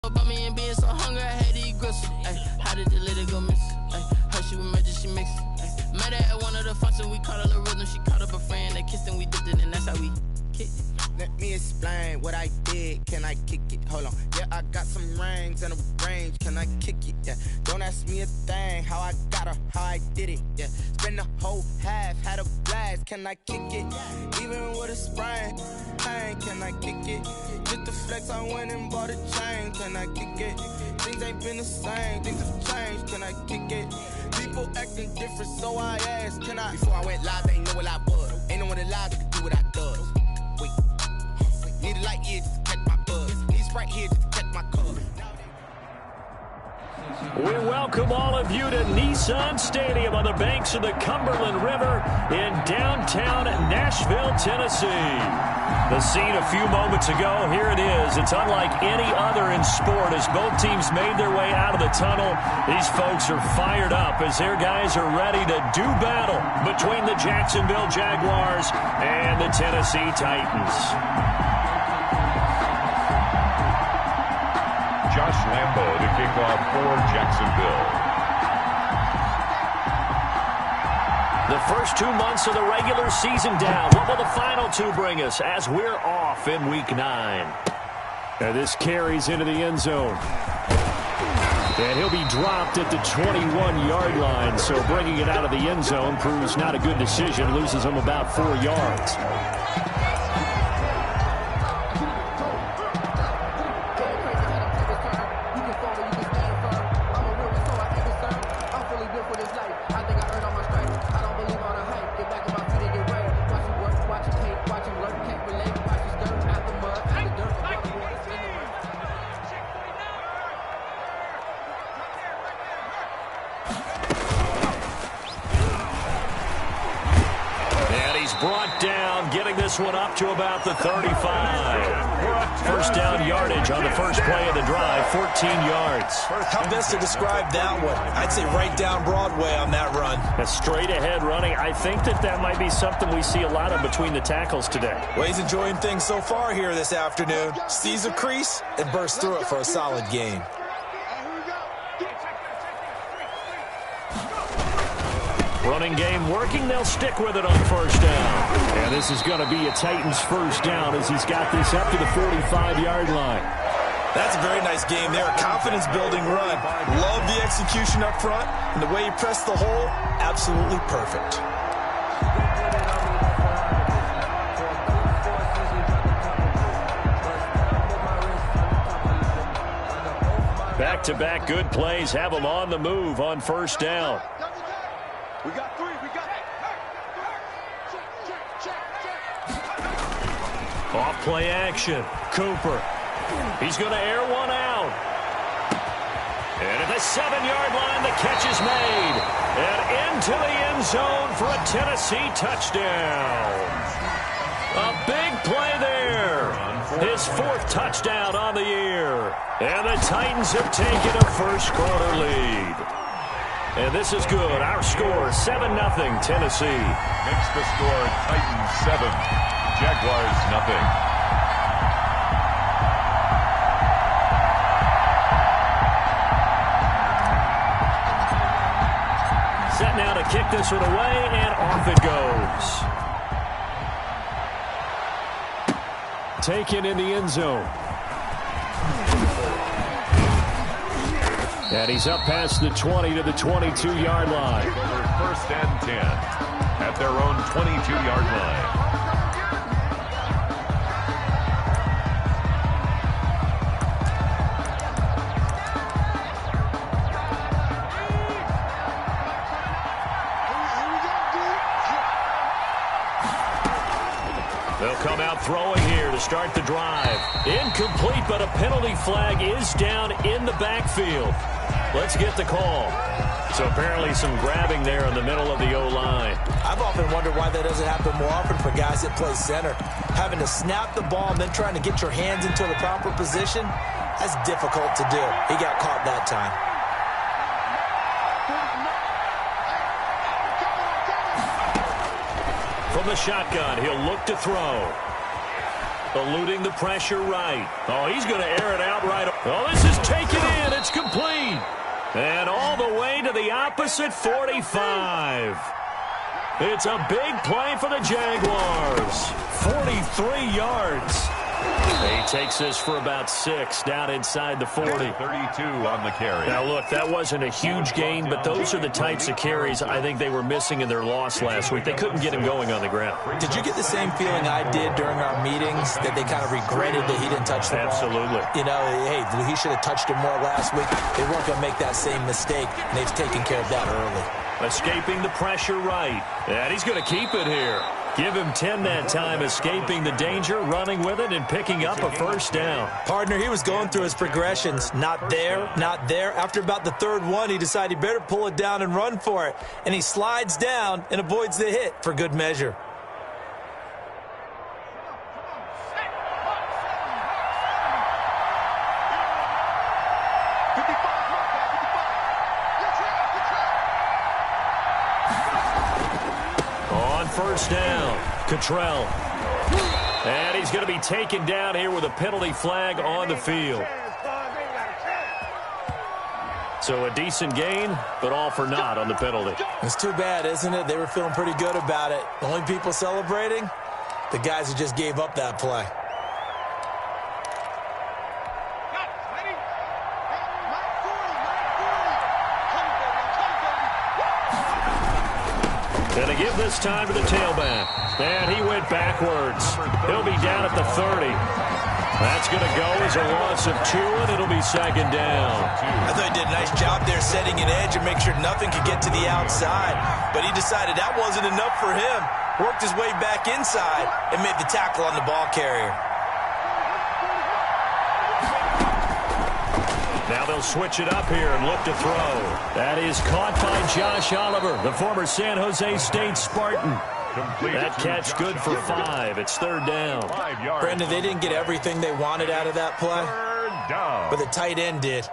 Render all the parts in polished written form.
About me and being so hungry, I had to eat gristle. How did the little go miss? Her she was murder, she mixed. Met her at one of the functions, we caught her rhythm. She caught up a friend, they kissed and we dipped it, and that's how we kicked it. Let me explain what I did. Can I kick it? Hold on. Yeah, I got some rings and a range. Can I kick it? Yeah. Don't ask me a thing. How I got her, how I did it. Yeah. Spend the whole half, had a blast. Can I kick it? Even with a sprain, pain. Can I kick it? Just the flex, I went and bought a chain. Can I kick it? Things ain't been the same. Things have changed. Can I kick it? People acting different, so I asked. Can I? Before I went live, they ain't know what I was. Ain't no one alive that could do what I does. Wait. Need a light here just to catch my buzz. Need Sprite here just to catch my cuz. We welcome all of you to Nissan Stadium on the banks of the Cumberland River in downtown Nashville, Tennessee. The scene a few moments ago, here it is. It's unlike any other in sport as both teams made their way out of the tunnel. These folks are fired up as their guys are ready to do battle between the Jacksonville Jaguars and the Tennessee Titans. Josh Lambo to kick off for Jacksonville. The first 2 months of the regular season down. What will the final two bring us as we're off in Week 9? And this carries into the end zone. And he'll be dropped at the 21-yard line. So bringing it out of the end zone proves not a good decision. Loses him about 4 yards. Brought down, getting this one up to about the 35. First down yardage on the first play of the drive, 14 yards. How best to describe that one? I'd say right down Broadway on that run. A straight ahead running. I think that might be something we see a lot of between the tackles today. Well, he's enjoying things so far here this afternoon. Sees a crease and bursts through it for a solid gain. Running game working. They'll stick with it on first down. And this is going to be a Titans first down as he's got this up to the 45-yard line. That's a very nice game there. Confidence-building run. Love the execution up front. And the way he pressed the hole, absolutely perfect. Back-to-back good plays have them on the move on first down. We got three. Off play action. Cooper. He's going to air one out. And at the 7-yard line, the catch is made. And into the end zone for a Tennessee touchdown. A big play there. His 4th touchdown on the year. And the Titans have taken a first-quarter lead. And this is good. Our score, 7-0 Tennessee. Makes the score Titans 7, Jaguars 0. Set now to kick this one away, and off it goes. Taken in the end zone. And he's up past the 20 to the 22-yard line. First and 10 at their own 22-yard line. They'll come out throwing here to start the drive. Incomplete, but a penalty flag is down in the backfield. Let's get the call. So apparently some grabbing there in the middle of the O-line. I've often wondered why that doesn't happen more often for guys that play center. Having to snap the ball and then trying to get your hands into the proper position, that's difficult to do. He got caught that time. From the shotgun, he'll look to throw. Eluding the pressure right. Oh, he's going to air it out right. Oh, this is taken in. It's complete. And all the way to the opposite 45. It's a big play for the Jaguars. 43 yards. He takes this for about 6 down inside the 40. 32 on the carry. Now, look, that wasn't a huge gain, but those are the types of carries I think they were missing in their loss last week. They couldn't get him going on the ground. Did you get the same feeling I did during our meetings, that they kind of regretted that he didn't touch the ball? Absolutely. You know, hey, he should have touched it more last week. They weren't going to make that same mistake, and they've taken care of that early. Escaping the pressure right. And he's going to keep it here. Give him 10 that time, escaping the danger, running with it, and picking up a first down. Partner, he was going through his progressions. Not there, not there. After about the third one, he decided he better pull it down and run for it. And he slides down and avoids the hit for good measure. First down, Cottrell. And he's going to be taken down here with a penalty flag on the field. So a decent gain, but all for naught on the penalty. It's too bad, isn't it? They were feeling pretty good about it. The only people celebrating, the guys who just gave up that play. And they give this time to the tailback. And he went backwards. He'll be down at the 30. That's going to go as a loss of 2, and it'll be second down. I thought he did a nice job there setting an edge and make sure nothing could get to the outside. But he decided that wasn't enough for him. Worked his way back inside and made the tackle on the ball carrier. Now they'll switch it up here and look to throw. That is caught by Josh Oliver, the former San Jose State Spartan. That catch good for 5. It's third down. Brandon, they didn't get everything they wanted out of that play, but the tight end did.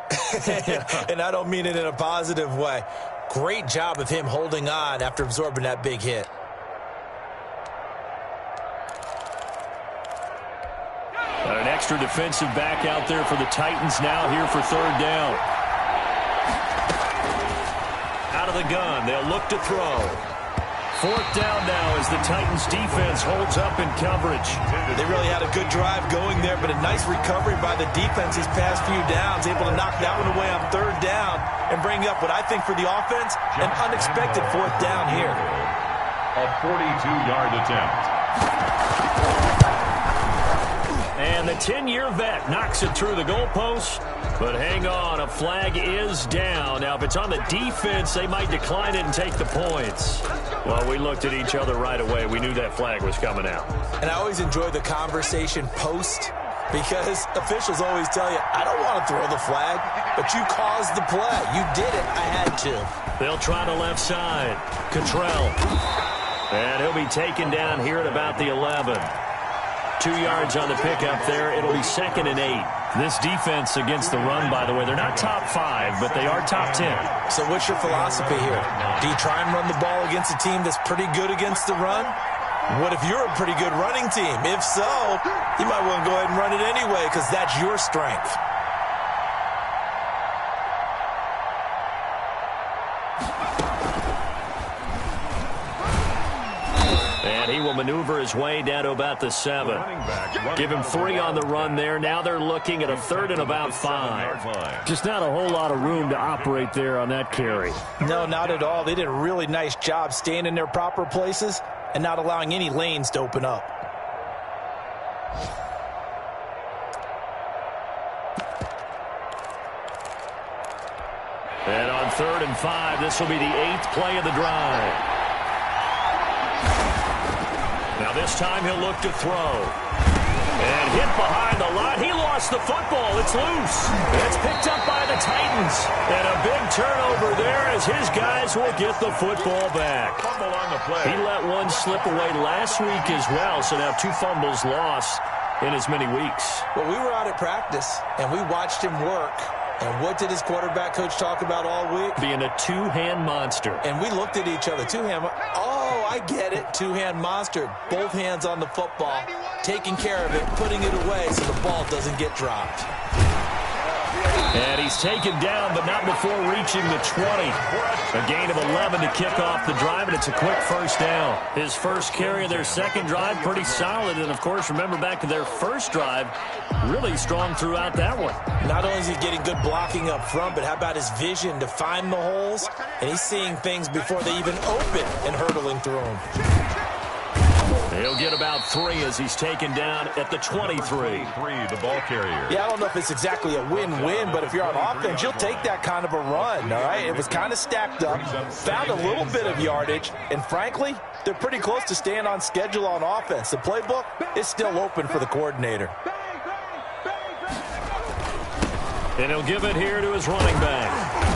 And I don't mean it in a positive way. Great job of him holding on after absorbing that big hit. An extra defensive back out there for the Titans now here for third down. Out of the gun, they'll look to throw. Fourth down now as the Titans defense holds up in coverage. They really had a good drive going there, but a nice recovery by the defense these past few downs, able to knock that one away on third down and bring up what I think for the offense, an unexpected fourth down here. A 42-yard attempt. And the 10-year vet knocks it through the goalpost. But hang on, a flag is down. Now, if it's on the defense, they might decline it and take the points. Well, we looked at each other right away. We knew that flag was coming out. And I always enjoy the conversation post, because officials always tell you, I don't want to throw the flag, but you caused the play. You did it. I had to. They'll try the left side. Cottrell. And he'll be taken down here at about the 11. 2 yards on the pickup there. It'll be second and 8. This defense against the run, by the way, they're not top 5, but they are top 10. So what's your philosophy here? Do you try and run the ball against a team that's pretty good against the run? What if you're a pretty good running team? If so, you might want to go ahead and run it anyway, because that's your strength. And he will maneuver his way down to about the 7. Give him 3 on the run there. Now they're looking at a third and about 5. Just not a whole lot of room to operate there on that carry. No, not at all. They did a really nice job staying in their proper places and not allowing any lanes to open up. And on third and 5, this will be the 8th play of the drive. Now this time he'll look to throw. And hit behind the line. He lost the football. It's loose. It's picked up by the Titans. And a big turnover there as his guys will get the football back. Fumble on the play. He let one slip away last week as well. So now 2 fumbles lost in as many weeks. Well, we were out at practice, and we watched him work. And what did his quarterback coach talk about all week? Being a 2-hand monster. And we looked at each other. 2-hand. Oh, I get it. 2-hand monster. Both hands on the football, taking care of it, putting it away so the ball doesn't get dropped. And he's taken down, but not before reaching the 20. A gain of 11 to kick off the drive, and it's a quick first down. His first carry of their second drive, pretty solid. And, of course, remember back to their first drive, really strong throughout that one. Not only is he getting good blocking up front, but how about his vision to find the holes? And he's seeing things before they even open and hurtling through them. He'll get about 3 as he's taken down at the 23. The ball carrier. Yeah, I don't know if it's exactly a win-win, but if you're on offense, you'll take that kind of a run, all right? It was kind of stacked up, found a little bit of yardage, and frankly, they're pretty close to staying on schedule on offense. The playbook is still open for the coordinator. And he'll give it here to his running back.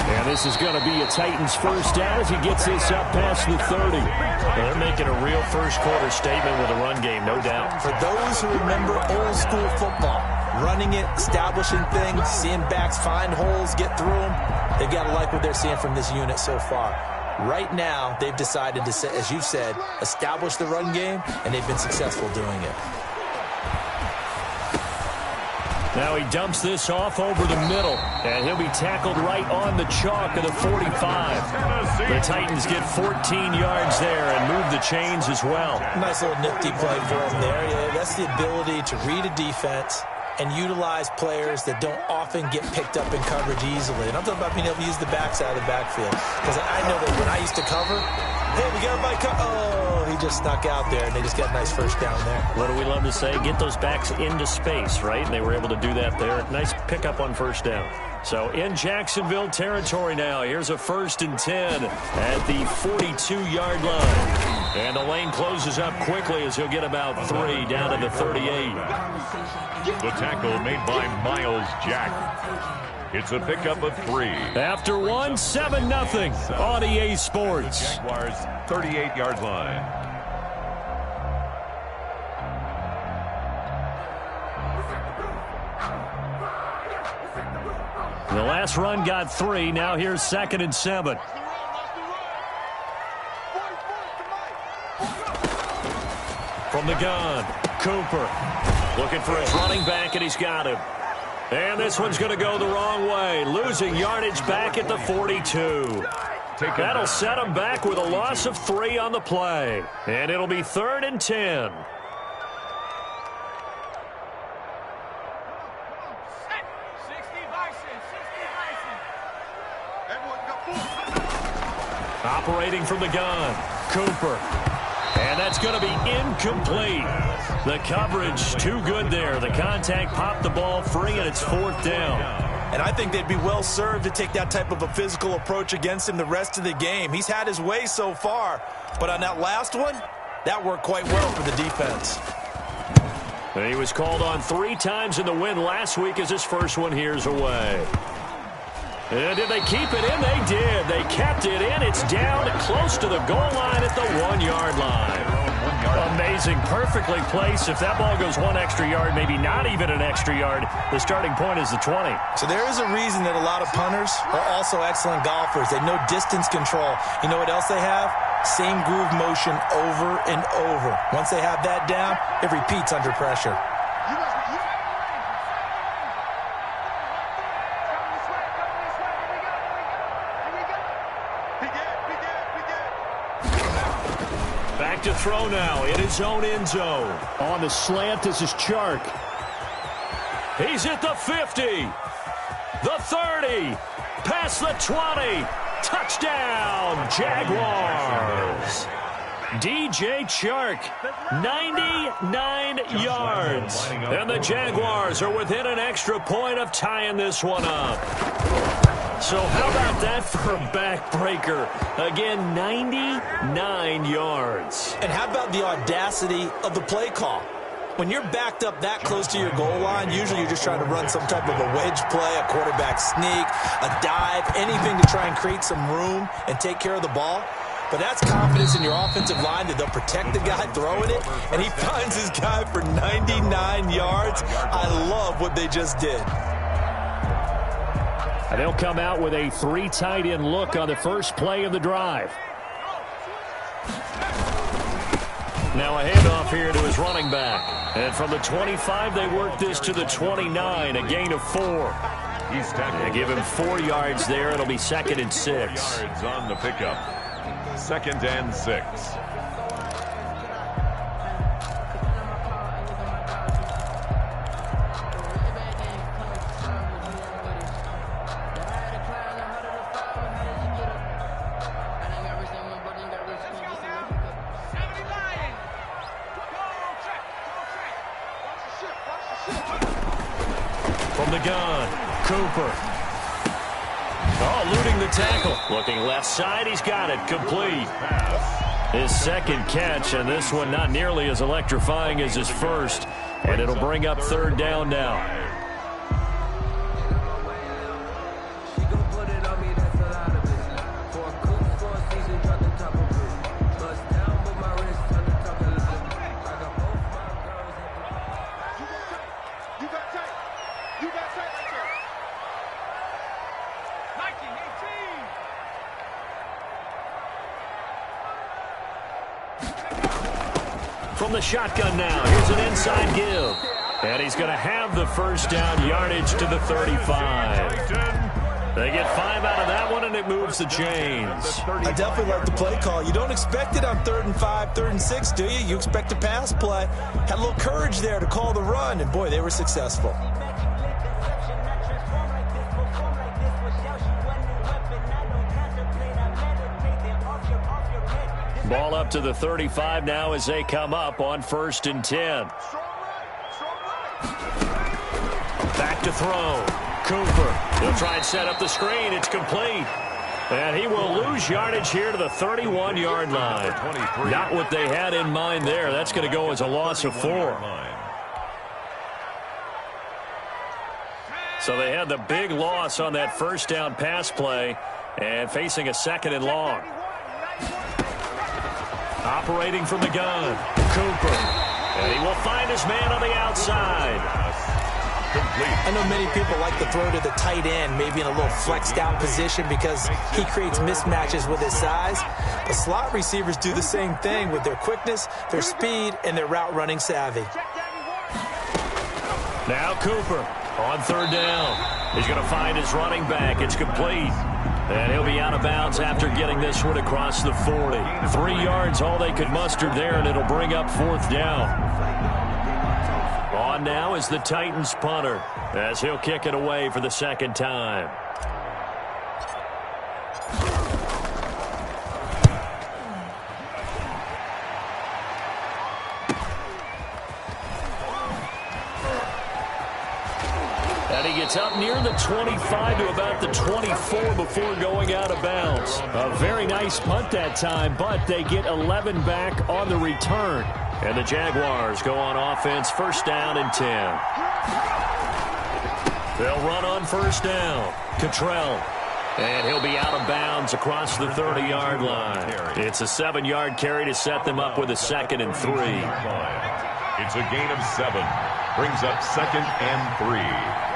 And this is going to be a Titans first down as he gets this up past the 30. They're making a real first-quarter statement with a run game, no doubt. For those who remember old-school football, running it, establishing things, seeing backs find holes, get through them, they've got to like what they're seeing from this unit so far. Right now, they've decided to, as you said, establish the run game, and they've been successful doing it. Now he dumps this off over the middle, and he'll be tackled right on the chalk of the 45. The Titans get 14 yards there and move the chains as well. Nice little nifty play for him there. Yeah, that's the ability to read a defense and utilize players that don't often get picked up in coverage easily. And I'm talking about being able to use the backs out of the backfield. Because I know that when I used to cover, hey, we got my oh, he just snuck out there, and they just got a nice first down there. What do we love to say? Get those backs into space, right? And they were able to do that there. Nice pickup on first down. So in Jacksonville territory now, here's a 1st and 10 at the 42-yard line. And the lane closes up quickly as he'll get about 3 down to the 38. The tackle made by Miles Jack. It's a pickup of 3. After 1, 7-0 on EA Sports. Jaguars 38-yard line. The last run got 3. Now here's 2nd and 7. From the gun, Cooper looking for his running back, and he's got him. And this one's going to go the wrong way, losing yardage back at the 42. That'll set him back with a loss of 3 on the play. And it'll be 3rd and 10. Operating from the gun, Cooper. And that's going to be incomplete. The coverage too good there. The contact popped the ball free, and it's 4th down. And I think they'd be well served to take that type of a physical approach against him the rest of the game. He's had his way so far, but on that last one, that worked quite well for the defense. And he was called on 3 times in the win last week as his first one here's away. And did they keep it in? They did. They kept it in. It's down close to the goal line at the 1-yard line. Amazing. Perfectly placed. If that ball goes 1 extra yard, maybe not even an extra yard, the starting point is the 20. So there is a reason that a lot of punters are also excellent golfers. They know distance control. You know what else they have? Same groove motion over and over. Once they have that down, it repeats under pressure. Back to throw now in his own end zone. On the slant, this is Chark. He's at the 50, the 30, past the 20. Touchdown, Jaguars. DJ Chark, 99 yards. And the Jaguars are within an extra point of tying this one up. So how about that for a backbreaker? Again, 99 yards. And how about the audacity of the play call? When you're backed up that close to your goal line, usually you're just trying to run some type of a wedge play, a quarterback sneak, a dive, anything to try and create some room and take care of the ball. But that's confidence in your offensive line that they'll protect the guy throwing it, and he finds his guy for 99 yards. I love what they just did. And they'll come out with a 3 tight end look on the first play of the drive. Now a handoff here to his running back. And from the 25, they work this to the 29, a gain of 4. He's tackled. They give him 4 yards there. It'll be 2nd and 6. Yards on the pickup. 2nd and 6. From the gun, Cooper. Oh, eluding the tackle. Looking left side, he's got it. Complete. His 2nd catch, and this one not nearly as electrifying as his first. And it'll bring up 3rd down now. From the shotgun now, here's an inside give. And he's going to have the 1st down, yardage to the 35. They get 5 out of that one, and it moves the chains. I definitely like the play call. You don't expect it on 3rd and 5, 3rd and 6, do you? You expect a pass play. Had a little courage there to call the run, and boy, they were successful. Ball up to the 35 now as they come up on 1st and 10. Back to throw. Cooper. He'll try and set up the screen. It's complete. And he will lose yardage here to the 31-yard line. Not what they had in mind there. That's going to go as a loss of 4. So they had the big loss on that 1st down pass play and facing a 2nd and long. Operating from the gun, Cooper. And he will find his man on the outside. I know many people like to throw to the tight end, maybe in a little flexed out position because he creates mismatches with his size. But slot receivers do the same thing with their quickness, their speed, and their route running savvy. Now Cooper on 3rd down. He's going to find his running back. It's complete. And he'll be out of bounds after getting this one across the 40. 3 yards, all they could muster there, and it'll bring up 4th down. On now is the Titans punter, as he'll kick it away for the 2nd time. And he gets up near the 25 to about the 24 before going out of bounds. A very nice punt that time, but they get 11 back on the return. And the Jaguars go on offense, 1st down and 10. They'll run on 1st down. Cottrell. And he'll be out of bounds across the 30-yard line. It's a 7-yard carry to set them up with a 2nd and 3. It's a gain of 7. Brings up 2nd and 3.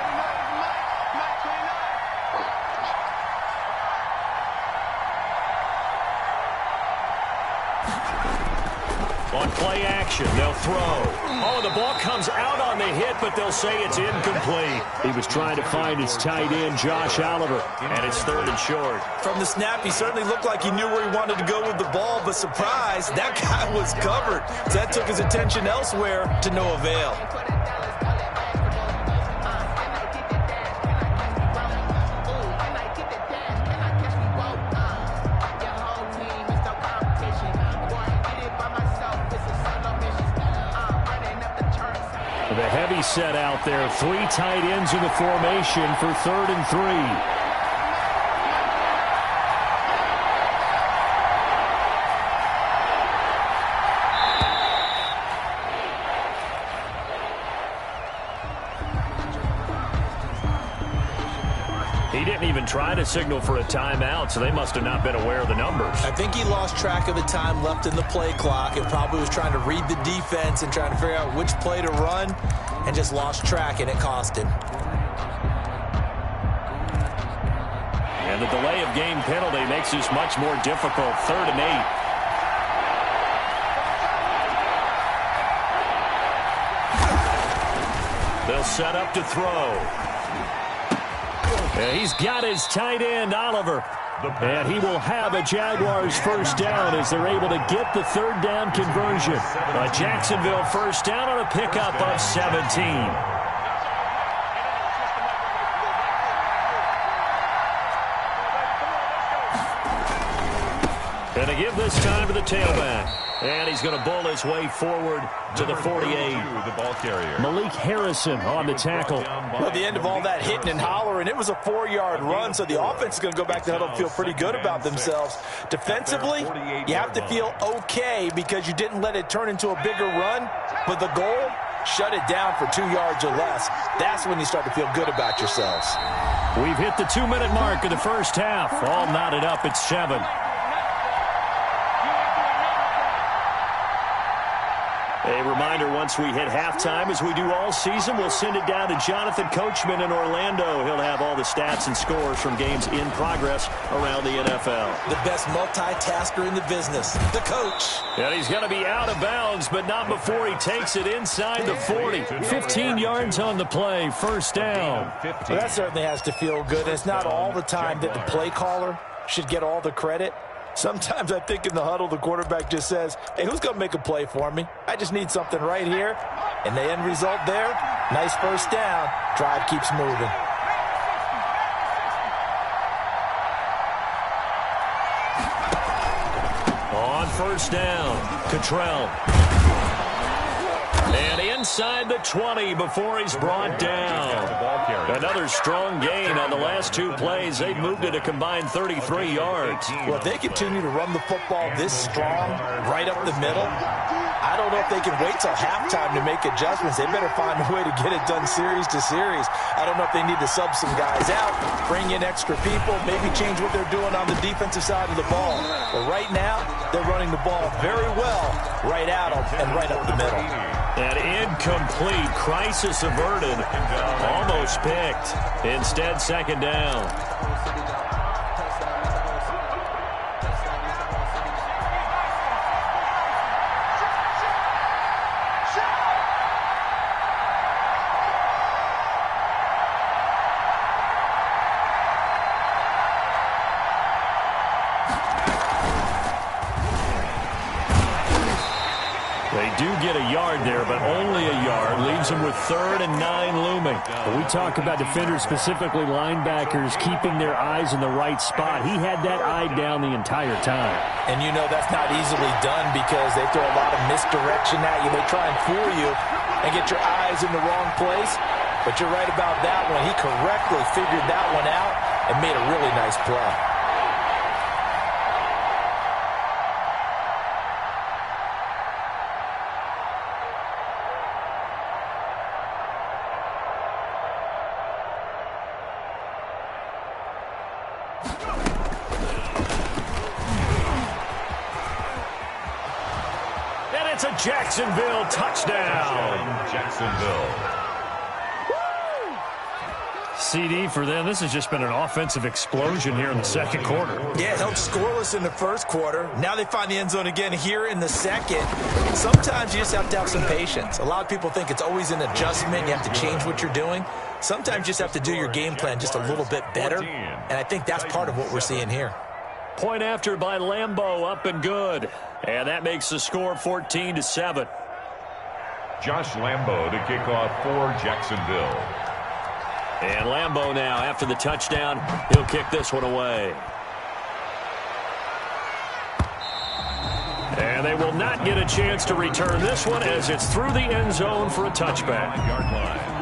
On play action, they'll throw. Oh, the ball comes out on the hit, but they'll say it's incomplete. He was trying to find his tight end, Josh Oliver, and it's 3rd and short. From the snap, he certainly looked like he knew where he wanted to go with the ball, but surprise, that guy was covered. So that took his attention elsewhere to no avail. The heavy set out there. 3 tight ends in the formation for 3rd and 3. He didn't even try to signal for a timeout, so they must have not been aware of the numbers. I think he lost track of the time left in the play clock and probably was trying to read the defense and trying to figure out which play to run and just lost track, and it cost him. And the delay of game penalty makes this much more difficult. 3rd and 8. They'll set up to throw. And he's got his tight end, Oliver. And he will have a Jaguars first down as they're able to get the third down conversion. A Jacksonville first down on a pickup of 17. And to give this time to the tailback. And he's going to bowl his way forward to the 48. The ball carrier. Malik Harrison on the tackle. Well, at the end of all that hitting and hollering, it was a 4-yard run, so the offense is going to go back to the huddle and feel pretty good about themselves. Defensively, you have to feel okay because you didn't let it turn into a bigger run, but the goal, shut it down for 2 yards or less. That's when you start to feel good about yourselves. We've hit the 2-minute mark of the first half. All knotted up at 7. A reminder, once we hit halftime, as we do all season, we'll send it down to Jonathan Coachman in Orlando. He'll have all the stats and scores from games in progress around the NFL. The best multitasker in the business, the coach. And he's going to be out of bounds, but not before he takes it inside the 40. 15 yards on the play, first down. Well, that certainly has to feel good. It's not all the time that the play caller should get all the credit. Sometimes I think in the huddle, the quarterback just says, hey, who's going to make a play for me? I just need something right here. And the end result there, nice first down. Drive keeps moving. On first down, Cottrell. And inside the 20 before he's brought down. Another strong gain on the last 2 plays. They've moved it a combined 33 yards. Well, if they continue to run the football this strong, right up the middle, I don't know if they can wait till halftime to make adjustments. They better find a way to get it done series to series. I don't know if they need to sub some guys out, bring in extra people, maybe change what they're doing on the defensive side of the ball. But right now, they're running the ball very well right at them and right up the middle. And incomplete. Crisis averted. Almost picked. Instead, second down. They do get a yard there, but only a yard. Leaves them with 3rd and 9 looming. But we talk about defenders, specifically linebackers, keeping their eyes in the right spot. He had that eye down the entire time. And you know that's not easily done because they throw a lot of misdirection at you. They try and fool you and get your eyes in the wrong place. But you're right about that one. He correctly figured that one out and made a really nice play. It's a Jacksonville touchdown. Jacksonville. CD for them. This has just been an offensive explosion here in the second quarter. Yeah, held scoreless in the first quarter. Now they find the end zone again here in the second. Sometimes you just have to have some patience. A lot of people think it's always an adjustment. You have to change what you're doing. Sometimes you just have to do your game plan just a little bit better. And I think that's part of what we're seeing here. Point after by Lambeau, up and good. And that makes the score 14-7. Josh Lambeau to kick off for Jacksonville. And Lambeau now, after the touchdown, he'll kick this one away. And they will not get a chance to return this one as it's through the end zone for a touchback. Yard line.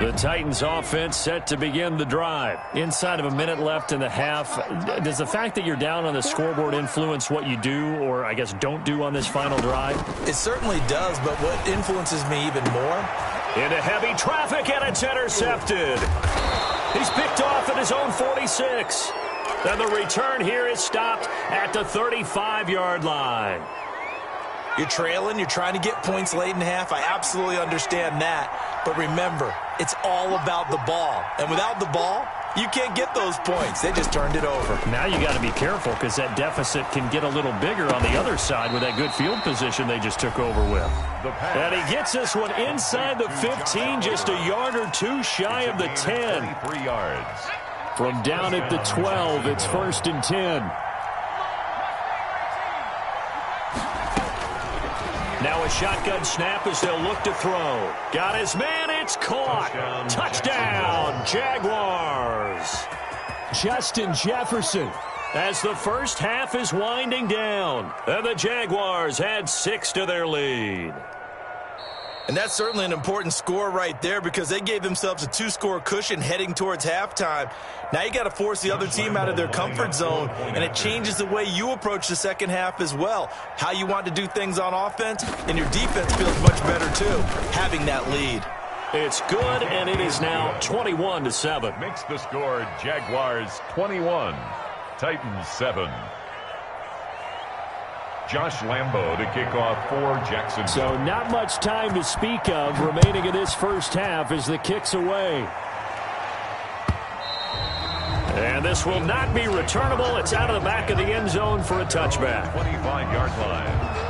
The Titans offense set to begin the drive. Inside of a minute left in the half, does the fact that you're down on the scoreboard influence what you do or, I guess, don't do on this final drive? It certainly does, but what influences me even more? Into heavy traffic, and it's intercepted. He's picked off at his own 46. Then the return here is stopped at the 35-yard line. You're trailing. You're trying to get points late in half. I absolutely understand that. But remember, it's all about the ball. And without the ball, You can't get those points. They just turned it over. Now you got to be careful because that deficit can get a little bigger on the other side with that good field position they just took over with. And he gets this one inside the 15, just a yard or two shy of the 10. 3 yards. From down at the 12, it's 1st and 10. Now a shotgun snap as they'll look to throw. Got his man, it's caught. Touchdown, Jaguars. Justin Jefferson as the first half is winding down. And the Jaguars add 6 to their lead. And that's certainly an important score right there because they gave themselves a 2-score cushion heading towards halftime. Now you got to force the other team out of their comfort zone, and it changes the way you approach the second half as well. How you want to do things on offense, and your defense feels much better too, having that lead. It's good, and it is now 21-7. Makes the score Jaguars 21, Titans 7. Josh Lambo to kick off for Jacksonville. So not much time to speak of remaining in this first half as the kick's away. And this will not be returnable. It's out of the back of the end zone for a touchback. 25-yard line.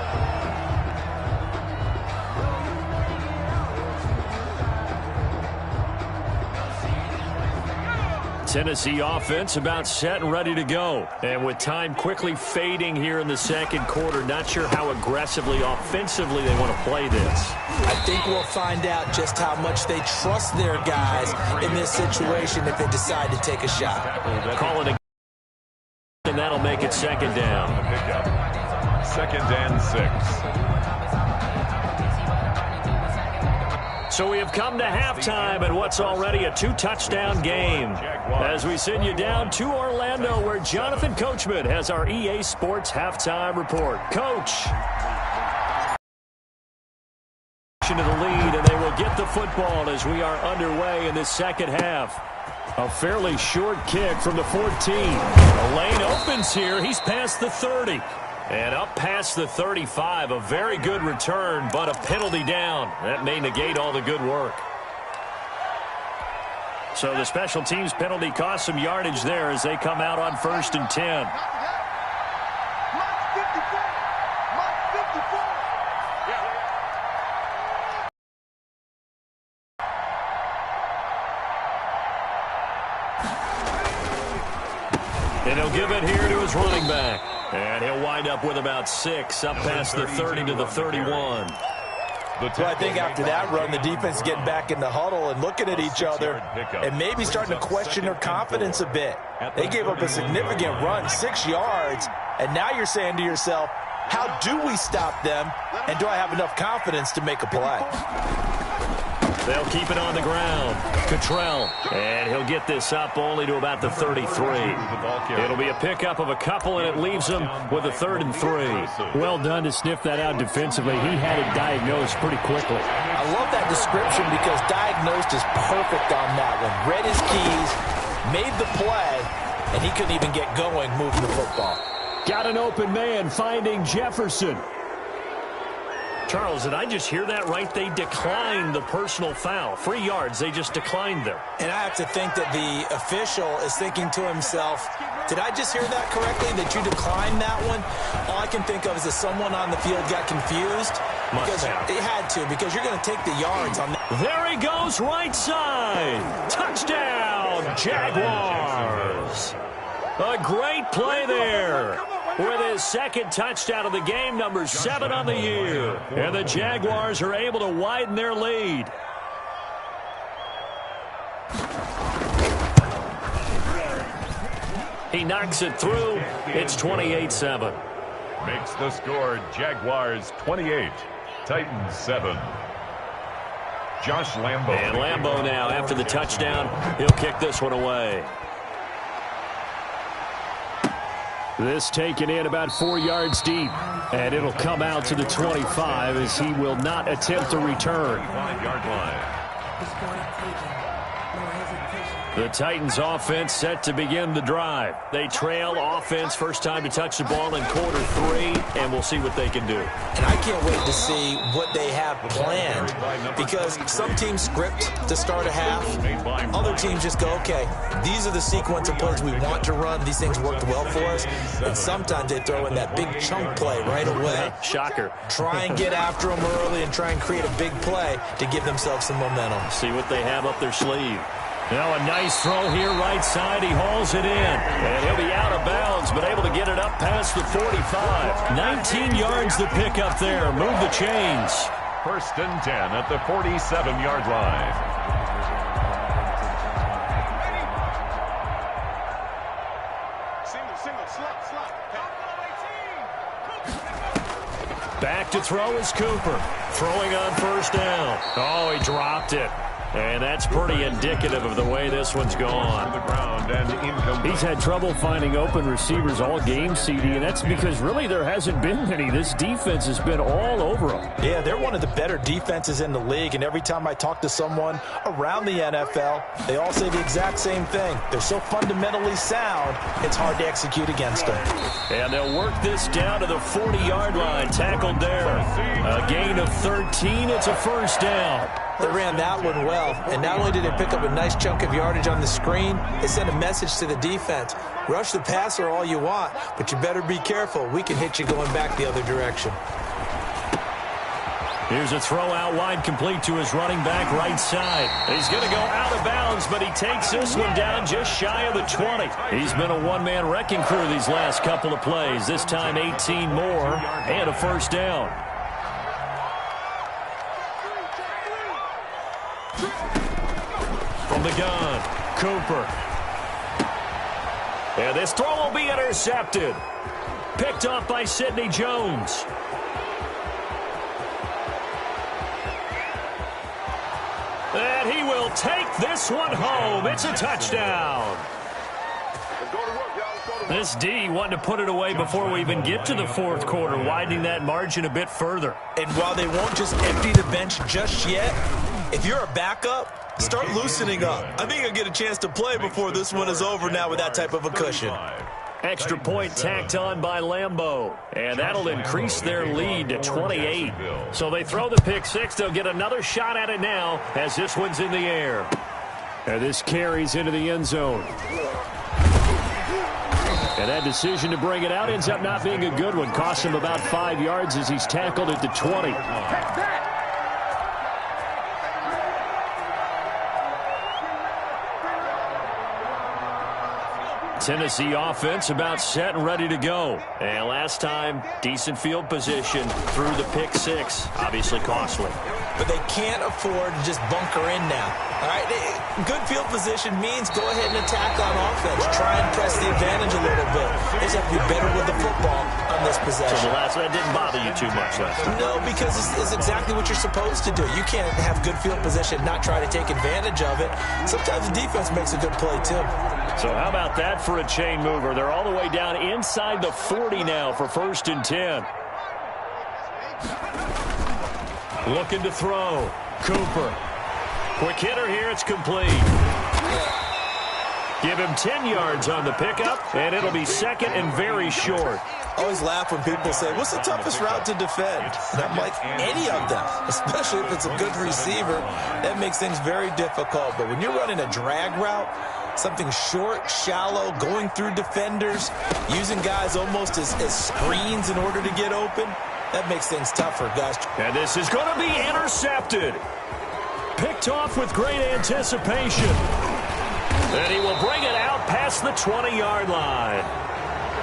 Tennessee offense about set and ready to go. And with time quickly fading here in the second quarter, not sure how aggressively, offensively they want to play this. I think we'll find out just how much they trust their guys in this situation if they decide to take a shot. Call it a and that'll make it 2nd down. 2nd and 6. So we have come to halftime and what's already a 2-touchdown game. As we send you down to Orlando where Jonathan Coachman has our EA Sports halftime report. Coach. To the lead, and they will get the football as we are underway in this second half. A fairly short kick from the 14. The lane opens here. He's past the 30. And up past the 35, a very good return, but a penalty down. That may negate all the good work. So the special teams penalty cost some yardage there as they come out on 1st and 10. And he'll give it here to his running back. And he'll wind up with about 6, up past the 30 to the 31. Well, I think after that run, the defense is getting back in the huddle and looking at each other and maybe starting to question their confidence a bit. They gave up a significant run, 6 yards, and now you're saying to yourself, how do we stop them, and do I have enough confidence to make a play? They'll keep it on the ground. Cottrell, and he'll get this up only to about the 33. It'll be a pickup of a couple, and it leaves him with a 3rd and 3. Well done to sniff that out defensively. He had it diagnosed pretty quickly. I love that description because diagnosed is perfect on that one. Read his keys, made the play, and he couldn't even get going moving the football. Got an open man finding Jefferson. Charles, did I just hear that right? They declined the personal foul. 3 yards, they just declined there. And I have to think that the official is thinking to himself, did I just hear that correctly, that you declined that one? All I can think of is that someone on the field got confused. Because it had to, because you're going to take the yards on that. There he goes, right side. Touchdown, Jaguars. A great play there. With his 2nd touchdown of the game, number 7 on the year. And the Jaguars are able to widen their lead. He knocks it through. It's 28-7. Makes the score Jaguars 28, Titans 7. Josh Lambo. And Lambo now, after the touchdown, he'll kick this one away. This taken in about 4 yards deep, and it'll come out to the 25 as he will not attempt to return. 5-yard line. The Titans offense set to begin the drive. They trail offense first time to touch the ball in quarter 3, and we'll see what they can do. And I can't wait to see what they have planned, because some teams script to start a half. Other teams just go, okay, these are the sequence of plays we want to run. These things worked well for us. And sometimes they throw in that big chunk play right away. Shocker. Try and get after them early and try and create a big play to give themselves some momentum. See what they have up their sleeve. Now a nice throw here right side. He hauls it in. And he'll be out of bounds, but able to get it up past the 45. 19 yards to pick up there. Move the chains. 1st and 10 at the 47-yard line. Back to throw is Cooper. Throwing on 1st down. Oh, he dropped it. And that's pretty indicative of the way this one's gone. To the ground and incomplete. He's had trouble finding open receivers all game, CD, and that's because really there hasn't been any. This defense has been all over them. Yeah, they're one of the better defenses in the league, and every time I talk to someone around the NFL, they all say the exact same thing. They're so fundamentally sound, it's hard to execute against them. And they'll work this down to the 40-yard line. Tackled there. A gain of 13. It's a 1st down. They ran that one well, and not only did they pick up a nice chunk of yardage on the screen, they sent a message to the defense. Rush the passer all you want, but you better be careful. We can hit you going back the other direction. Here's a throw out wide, complete to his running back right side. He's going to go out of bounds, but he takes this one down just shy of the 20. He's been a one-man wrecking crew these last couple of plays. This time 18 more and a 1st down. From the gun, Cooper. And this throw will be intercepted. Picked off by Sidney Jones. And he will take this one home. It's a touchdown. This D wanted to put it away before we even get to the 4th quarter, widening that margin a bit further. And while they won't just empty the bench just yet, if you're a backup, start loosening up. I think you'll get a chance to play before this one is over now with that type of a cushion. Extra point tacked on by Lambeau. And that'll increase their lead to 28. So they throw the pick 6. They'll get another shot at it now as this one's in the air. And this carries into the end zone. And that decision to bring it out ends up not being a good one. Costs him about 5 yards as he's tackled at the 20. Tennessee offense about set and ready to go. And last time, decent field position through the pick 6. Obviously costly. But they can't afford to just bunker in now. All right, good field position means go ahead and attack on offense. Try and press the advantage a little bit. They just have to be better with the football on this possession. So that didn't bother you too much last time? No, because it's exactly what you're supposed to do. You can't have good field position, not try to take advantage of it. Sometimes the defense makes a good play, too. So how about that for a chain mover? They're all the way down inside the 40 now for 1st and 10. Looking to throw. Cooper. Quick hitter here. It's complete. Give him 10 yards on the pickup, and it'll be 2nd and very short. I always laugh when people say, what's the toughest route to defend? And I'm like, any of them, especially if it's a good receiver. That makes things very difficult. But when you're running a drag route, something short, shallow, going through defenders, using guys almost as screens in order to get open, that makes things tougher, guys. And this is going to be intercepted. Picked off with great anticipation. And he will bring it out past the 20-yard line.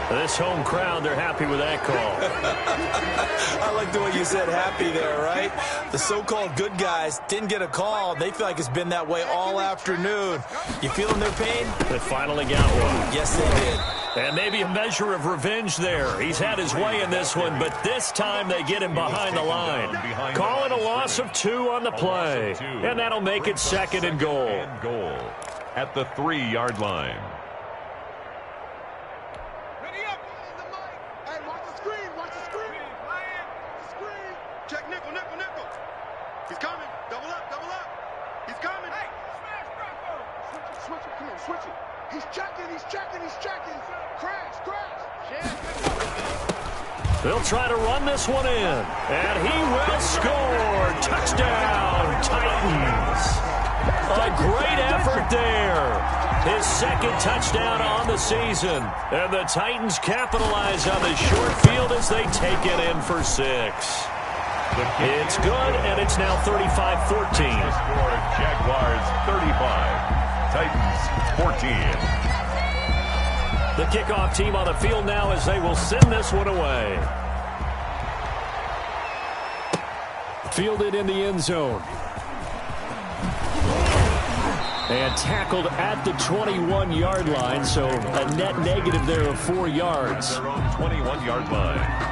This home crowd, they're happy with that call. I like the way you said happy there, right? The so-called good guys didn't get a call. They feel like it's been that way all afternoon. You feeling their pain? They finally got one. Yes, they did. And maybe a measure of revenge there. He's had his way in this one, but this time they get him behind the line. Call it a loss of 2 on the play. And that'll make it 2nd and goal. At the 3-yard line. Check nickel. He's coming. Double up. He's coming. Hey, smash Rocco. switch it. Come on, switch it. He's checking. Crash. They'll try to run this one in, and he will score. Touchdown, Titans. A great effort there. His second touchdown on the season. And the Titans capitalize on the short field as they take it in for 6. It's good, and it's now 35-14. Jaguars 35, Titans 14. The kickoff team on the field now as they will send this one away. Fielded in the end zone. And tackled at the 21-yard line, so a net negative there of 4 yards. Their own 21-yard line.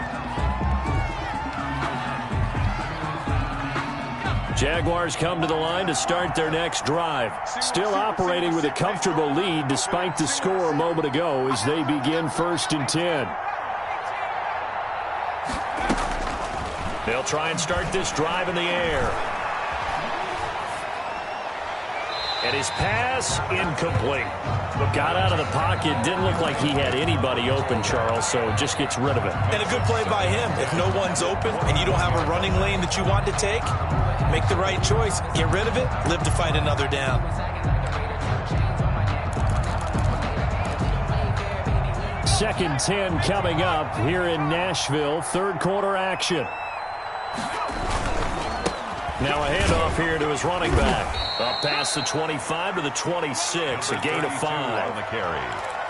Jaguars come to the line to start their next drive. Still operating with a comfortable lead despite the score a moment ago as they begin 1st and 10. They'll try and start this drive in the air. And his pass incomplete. Got out of the pocket. Didn't look like he had anybody open, Charles, so just gets rid of it. And a good play by him. If no one's open and you don't have a running lane that you want to take, make the right choice. Get rid of it. Live to fight another down. Second 10 coming up here in Nashville. Third quarter action. Now a handoff here to his running back. Up past the 25 to the 26, a gain of 5. On the carry.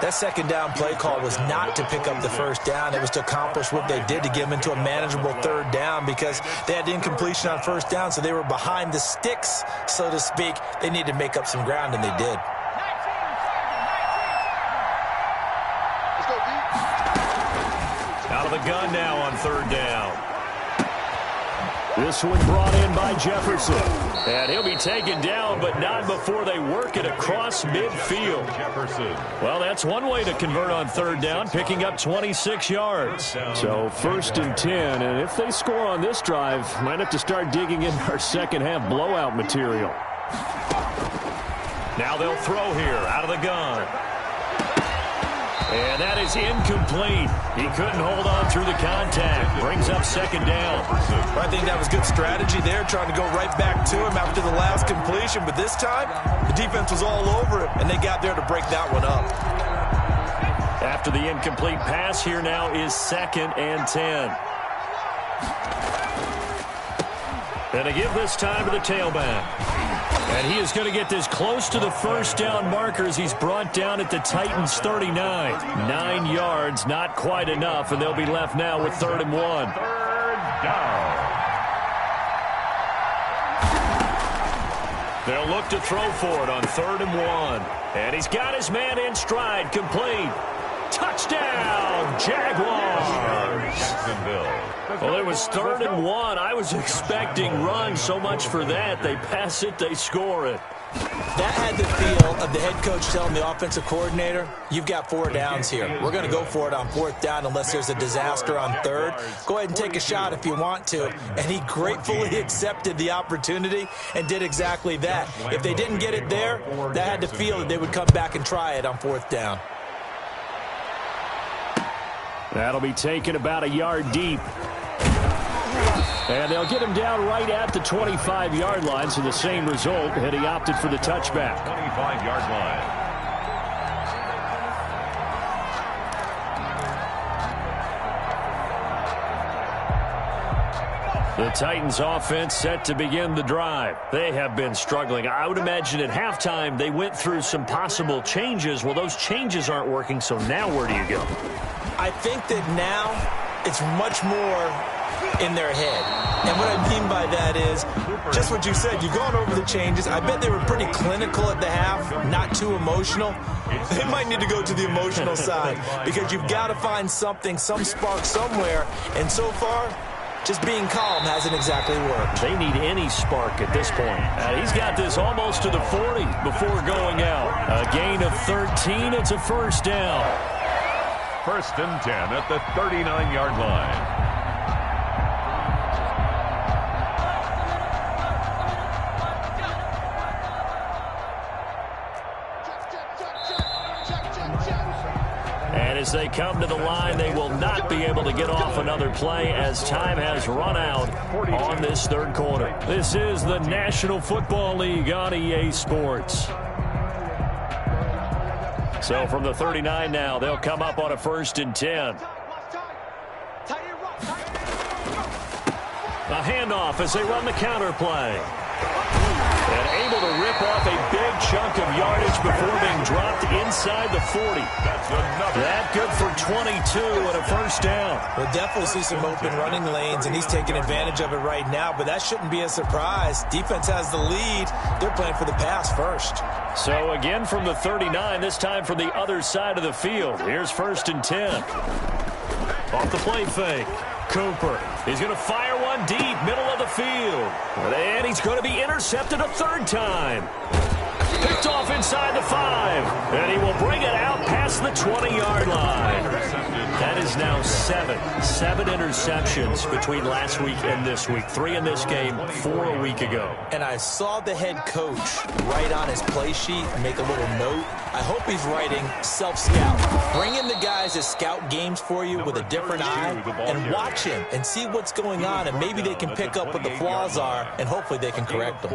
That second down play call was not to pick up the first down. It was to accomplish what they did to get them into a manageable third down because they had incompletion on first down, so they were behind the sticks, so to speak. They needed to make up some ground, and they did. Let's go, D. Out of the gun now on third down. This one brought in by Jefferson. And he'll be taken down, but not before they work it across midfield. Jefferson. Well, that's one way to convert on third down, picking up 26 yards. So 1st and 10, and if they score on this drive, might have to start digging in our second half blowout material. Now they'll throw here out of the gun. And that is incomplete. He couldn't hold on through the contact. Brings up second down. I think that was good strategy there, trying to go right back to him after the last completion. But this time, the defense was all over him, and they got there to break that one up. After the incomplete pass, here now is 2nd and 10. And to give this time to the tailback. And he is going to get this close to the first down markers. He's brought down at the Titans 39. 9 yards, not quite enough, and they'll be left now with 3rd and 1. Third down. They'll look to throw for it on 3rd and 1. And he's got his man in stride, complete. Touchdown, Jaguars! Jacksonville. Well, it was 3rd and 1. I was expecting run, so much for that. They pass it, they score it. That had the feel of the head coach telling the offensive coordinator, you've got 4 downs here. We're going to go for it on 4th down unless there's a disaster on 3rd. Go ahead and take a shot if you want to. And he gratefully accepted the opportunity and did exactly that. If they didn't get it there, that had the feel that they would come back and try it on 4th down. That'll be taken about a yard deep. And they'll get him down right at the 25-yard line, so the same result, and he opted for the touchback. 25-yard line. The Titans offense set to begin the drive. They have been struggling. I would imagine at halftime they went through some possible changes. Well, those changes aren't working, so now where do you go? I think that now it's much more in their head. And what I mean by that is just what you said. You've gone over the changes. I bet they were pretty clinical at the half, not too emotional. They might need to go to the emotional side because you've got to find something, some spark somewhere. And so far, just being calm hasn't exactly worked. They need any spark at this point. He's got this almost to the 40 before going out. A gain of 13. It's a first down. 1st and 10 at the 39-yard line. And as they come to the line, they will not be able to get off another play as time has run out on this third quarter. This is the National Football League on EA Sports. So from the 39 now, they'll come up on a 1st and 10. A handoff as they run the counter play. And able to rip off a big chunk of yardage before being dropped inside the 40. That good for 22 and a 1st down. We'll definitely see some open running lanes, and he's taking advantage of it right now, but that shouldn't be a surprise. Defense has the lead. They're playing for the pass first. So again from the 39, this time from the other side of the field. Here's 1st and 10. Off the play fake. Cooper is going to fire one deep, middle of the field. And he's going to be intercepted a 3rd time. Picked off inside the 5. And he will bring it out past the 20-yard line. That is now 7 interceptions between last week and this week. 3 in this game, 4 a week ago. And I saw the head coach write on his play sheet and make a little note. I hope he's writing self-scout. Bring in the guys that scout games for you with a different eye and watch him and see what's going on, and maybe they can pick up what the flaws are, and hopefully they can correct them.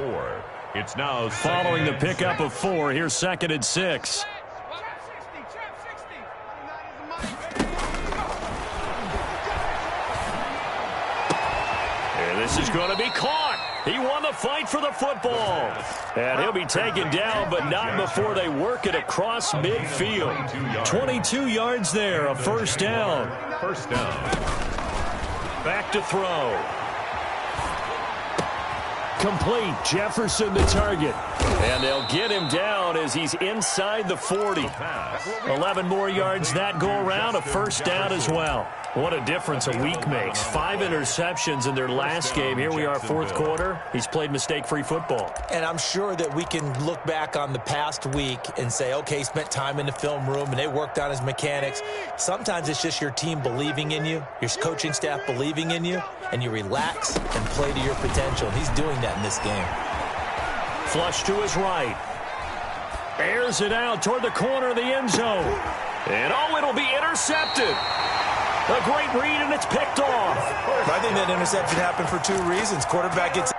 It's now following the pickup of 4. Here's 2nd and 6. And this is going to be caught. He won the fight for the football. And he'll be taken down, but not before they work it across midfield. 22 yards there, a 1st down. Back to throw. Complete. Jefferson the target. And they'll get him down as he's inside the 40. 11 more yards that go around, a 1st down as well. What a difference a week makes. 5 interceptions in their last game. Here we are, 4th quarter. He's played mistake-free football. And I'm sure that we can look back on the past week and say, okay, he spent time in the film room and they worked on his mechanics. Sometimes it's just your team believing in you, your coaching staff believing in you, and you relax and play to your potential. He's doing that in this game. Flush to his right. Airs it out toward the corner of the end zone. And it'll be intercepted. A great read, and it's picked off. I think that interception happened for 2 reasons. Quarterback gets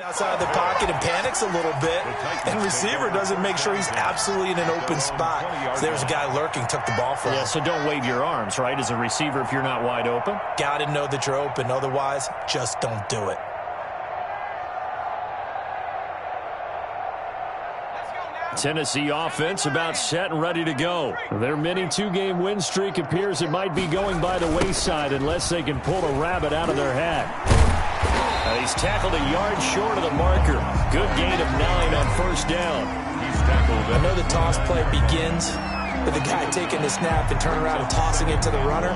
outside of the pocket and panics a little bit, and receiver doesn't make sure he's absolutely in an open spot. So there's a guy lurking, took the ball from him. Yeah, so don't wave your arms, right, as a receiver if you're not wide open. Got to know that you're open. Otherwise, just don't do it. Tennessee offense about set and ready to go. Their mini 2-game win streak appears it might be going by the wayside unless they can pull a rabbit out of their hat. He's tackled a yard short of the marker. Good gain of 9 on 1st down. I know the toss play begins with the guy taking the snap and turning around and tossing it to the runner.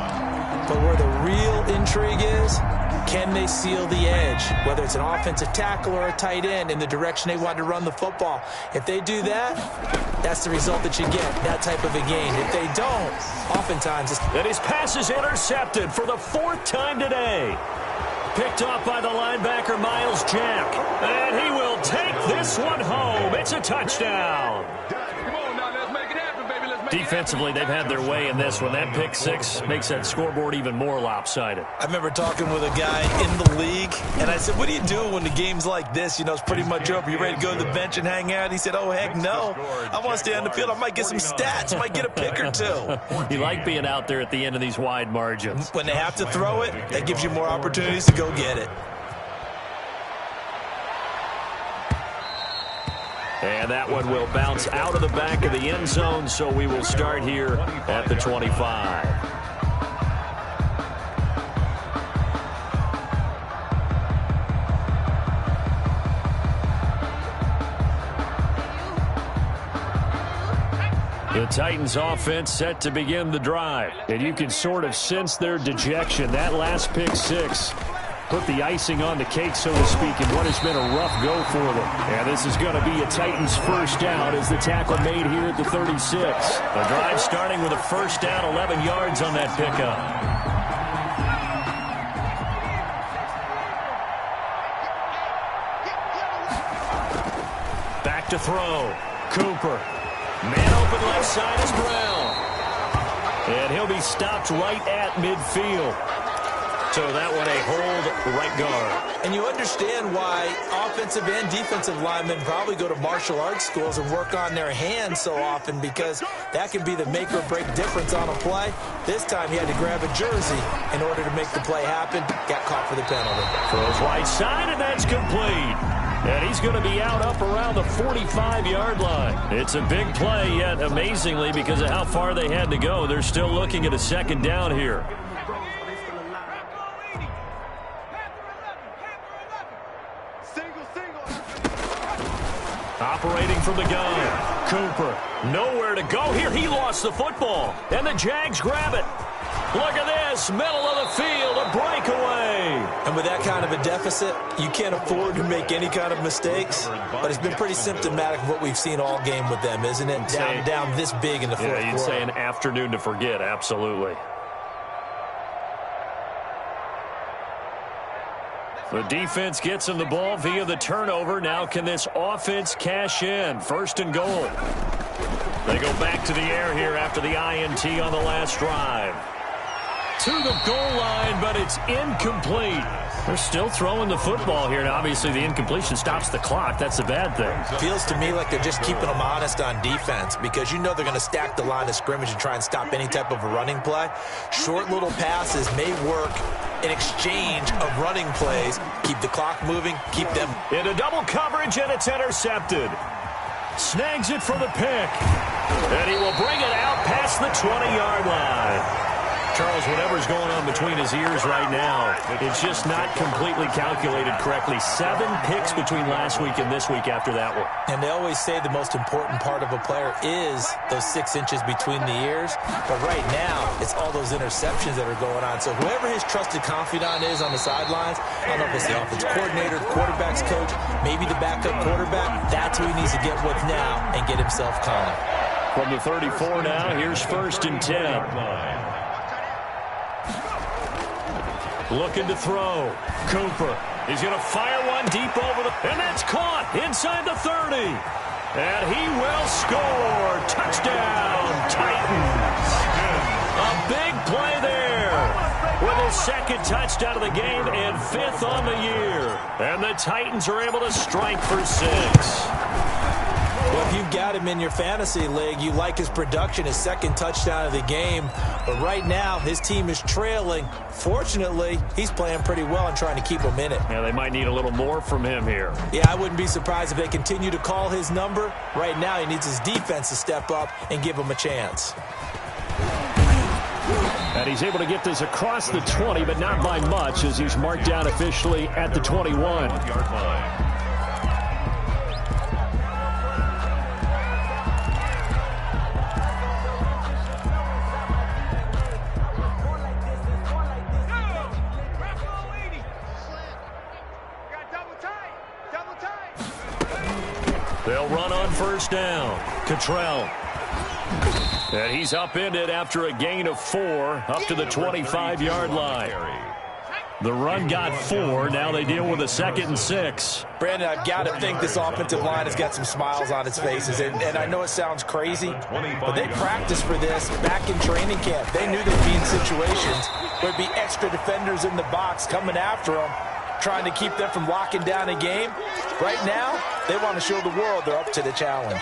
But where the real intrigue is, can they seal the edge, whether it's an offensive tackle or a tight end, in the direction they want to run the football? If they do that, that's the result that you get, that type of a gain. If they don't, oftentimes it's... And his pass is intercepted for the 4th time today. Picked off by the linebacker, Miles Jack. And he will take this one home. It's a touchdown. Defensively, they've had their way in this one. That pick 6 makes that scoreboard even more lopsided. I remember talking with a guy in the league, and I said, what do you do when the game's like this? You know, it's pretty much over. You ready to go to the bench and hang out? He said, oh, heck no. I want to stay on the field. I might get some stats. I might get a pick or 2. You like being out there at the end of these wide margins. When they have to throw it, that gives you more opportunities to go get it. And that one will bounce out of the back of the end zone, so we will start here at the 25. The Titans offense set to begin the drive. And you can sort of sense their dejection. That last pick 6 put the icing on the cake, so to speak, in what has been a rough go for them. And this is going to be a Titans 1st down as the tackle made here at the 36. The drive starting with a 1st down, 11 yards on that pickup. back to throw. Cooper. Man open left side is Brown. And he'll be stopped right at midfield. So that one a hold right guard. And you understand why offensive and defensive linemen probably go to martial arts schools and work on their hands so often, because that can be the make or break difference on a play. This time he had to grab a jersey in order to make the play happen. Got caught for the penalty. Throws right side, and that's complete. And he's going to be out up around the 45-yard line. It's a big play, yet amazingly, because of how far they had to go, they're still looking at a second down here. Operating from the gun, Cooper. Nowhere to go here. He lost the football, and the Jags grab it. Look at this, middle of the field, a breakaway. And with that kind of a deficit, you can't afford to make any kind of mistakes. But it's been pretty symptomatic of what we've seen all game with them, isn't it? Down this big in the fourth quarter. Yeah, you'd say an afternoon to forget, absolutely. The defense gets him the ball via the turnover. Now can this offense cash in? First and goal. They go back to the air here after the INT on the last drive. To the goal line, but it's incomplete. They're still throwing the football here, and obviously the incompletion stops the clock. That's a bad thing. Feels to me like they're just keeping them honest on defense, because you know they're going to stack the line of scrimmage and try and stop any type of a running play. Short little passes may work in exchange of running plays. Keep the clock moving, keep them. Into double coverage, and it's intercepted. Snags it for the pick. And he will bring it out past the 20-yard line. Charles, whatever's going on between his ears right now, it's just not completely calculated correctly. 7 picks between last week and this week after that one. And they always say the most important part of a player is those 6 inches between the ears. But right now, it's all those interceptions that are going on. So whoever his trusted confidant is on the sidelines, I don't know if it's the offense coordinator, the quarterback's coach, maybe the backup quarterback, that's who he needs to get with now and get himself calm. From the 34 now, here's 1st and 10. Looking to throw. Cooper. He's going to fire one deep over the... And that's caught inside the 30. And he will score. Touchdown, Titans. A big play there. With his 2nd touchdown of the game and 5th on the year. And the Titans are able to strike for 6. Well, if you've got him in your fantasy league, you like his production, his 2nd touchdown of the game. But right now, his team is trailing. Fortunately, he's playing pretty well and trying to keep them in it. Yeah, they might need a little more from him here. Yeah, I wouldn't be surprised if they continue to call his number. Right now, he needs his defense to step up and give him a chance. And he's able to get this across the 20, but not by much, as he's marked down officially at the 21-yard line. They'll run on 1st down. Cottrell. And he's upended after a gain of 4 up to the 25-yard line. The run got 4. Now they deal with a 2nd and 6. Brandon, I've got to think this offensive line has got some smiles on its faces. And I know it sounds crazy, but they practiced for this back in training camp. They knew they'd be in situations where there'd be extra defenders in the box coming after them, trying to keep them from locking down a game. Right now, they want to show the world they're up to the challenge.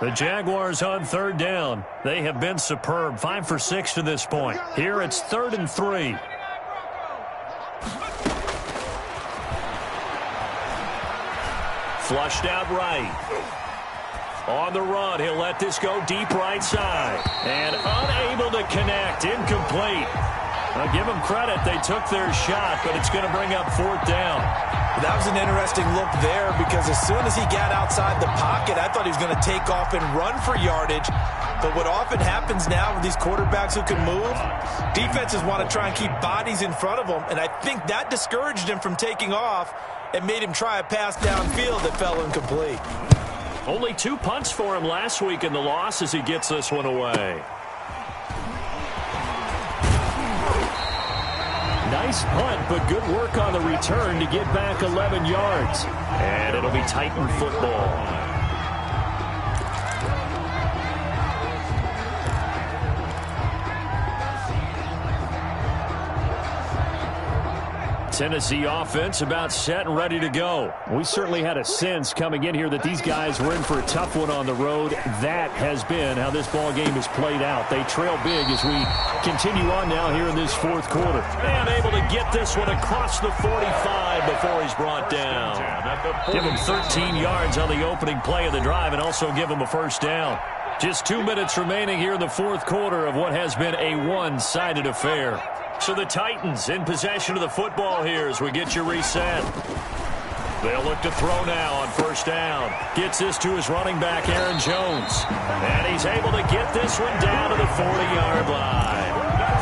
The Jaguars on 3rd down. They have been superb. 5 for 6 to this point. Here it's 3rd and 3. Flushed out right. On the run, he'll let this go deep right side. And unable to connect. Incomplete. I'll give them credit. They took their shot, but it's going to bring up 4th down. That was an interesting look there, because as soon as he got outside the pocket, I thought he was going to take off and run for yardage. But what often happens now with these quarterbacks who can move, defenses want to try and keep bodies in front of them, and I think that discouraged him from taking off and made him try a pass downfield that fell incomplete. Only 2 punts for him last week in the loss as he gets this one away. Nice punt, but good work on the return to get back 11 yards. And it'll be Titan football. Tennessee offense about set and ready to go. We certainly had a sense coming in here that these guys were in for a tough one on the road. That has been how this ball game has played out. They trail big as we continue on now here in this fourth quarter. And able to get this one across the 45 before he's brought down. Give him 13 yards on the opening play of the drive and also give him a first down. Just 2 minutes remaining here in the fourth quarter of what has been a one-sided affair. So the Titans in possession of the football here as we get you reset. They'll look to throw now on first down. Gets this to his running back, Aaron Jones. And he's able to get this one down to the 40-yard line.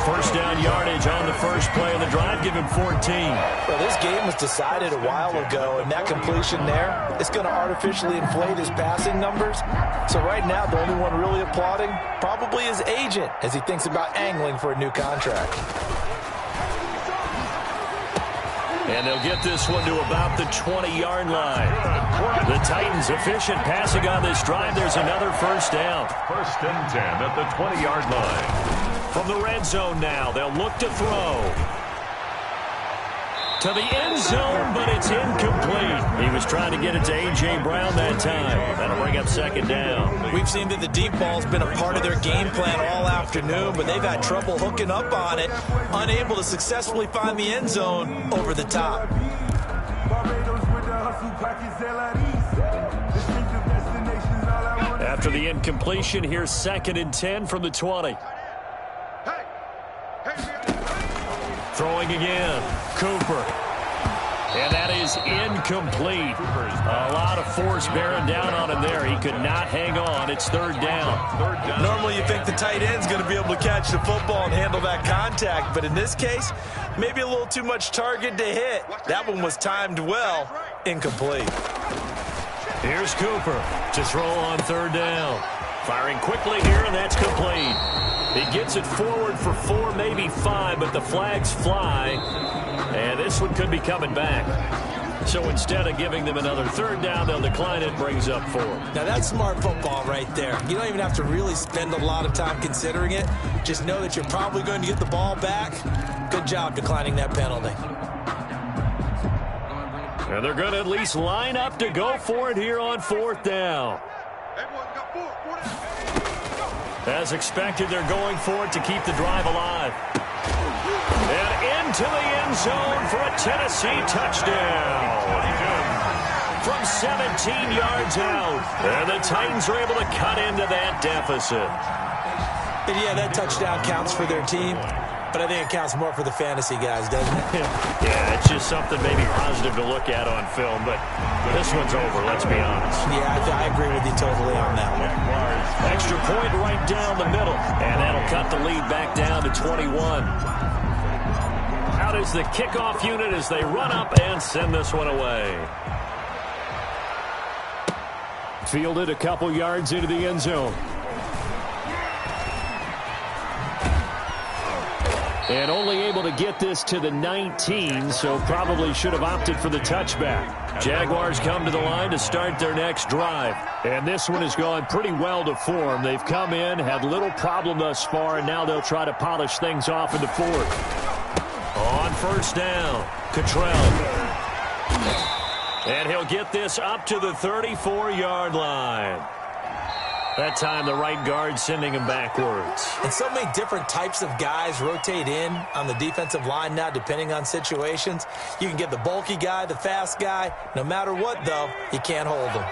First down yardage on the first play of the drive. Give him 14. Well, this game was decided a while ago, and that completion there is going to artificially inflate his passing numbers. So right now, the only one really applauding probably his agent as he thinks about angling for a new contract. And they'll get this one to about the 20-yard line. The Titans efficient passing on this drive. There's another first down. First and 10 at the 20-yard line. From the red zone now, they'll look to throw. To the end zone, but it's incomplete. He was trying to get it to A.J. Brown that time. That'll bring up second down. We've seen that the deep ball's been a part of their game plan all afternoon, but they've had trouble hooking up on it, unable to successfully find the end zone over the top. After the incompletion, here's second and 10 from the 20. Throwing again, Cooper. And that is incomplete. A lot of force bearing down on him there. He could not hang on. It's third down. Normally you think the tight end's going to be able to catch the football and handle that contact, but in this case, maybe a little too much target to hit. That one was timed well. Incomplete. Here's Cooper to throw on third down. Firing quickly here, and that's complete. He gets it forward for 4, maybe 5, but the flags fly, and this one could be coming back. So instead of giving them another third down, they'll decline it, brings up 4. Now that's smart football right there. You don't even have to really spend a lot of time considering it. Just know that you're probably going to get the ball back. Good job declining that penalty. And they're going to at least line up to go for it here on fourth down. As expected, they're going for it to keep the drive alive. And into the end zone for a Tennessee touchdown. From 17 yards out. And the Titans are able to cut into that deficit. And yeah, that touchdown counts for their team. But I think it counts more for the fantasy guys, doesn't it? Yeah, it's just something maybe positive to look at on film, but this one's over, let's be honest. Yeah, I agree with you totally on that one. Extra point right down the middle, and that'll cut the lead back down to 21. Out is the kickoff unit as they run up and send this one away. Fielded a couple yards into the end zone. And only able to get this to the 19, so probably should have opted for the touchback. Jaguars come to the line to start their next drive. And this one has gone pretty well to form. They've come in, had little problem thus far, and now they'll try to polish things off in the fourth. On first down, Cottrell. And he'll get this up to the 34-yard line. That time the right guard sending him backwards. And so many different types of guys rotate in on the defensive line now depending on situations. You can get the bulky guy, the fast guy. No matter what, though, you can't hold them.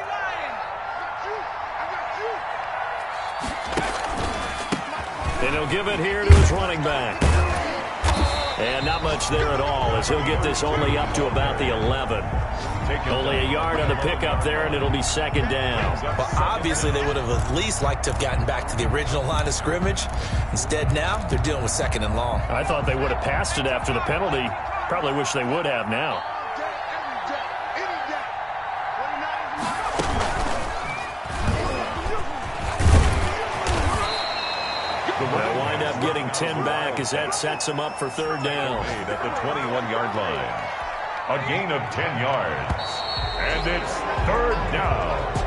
And he'll give it here to his running back. And not much there at all as he'll get this only up to about the 11. Only a yard on the pickup there, and it'll be second down. Well, obviously they would have at least liked to have gotten back to the original line of scrimmage. Instead now, they're dealing with second and long. I thought they would have passed it after the penalty. Probably wish they would have now. They'll wind up getting 10 back as that sets them up for third down. At the 21-yard line. A gain of 10 yards. And it's third down.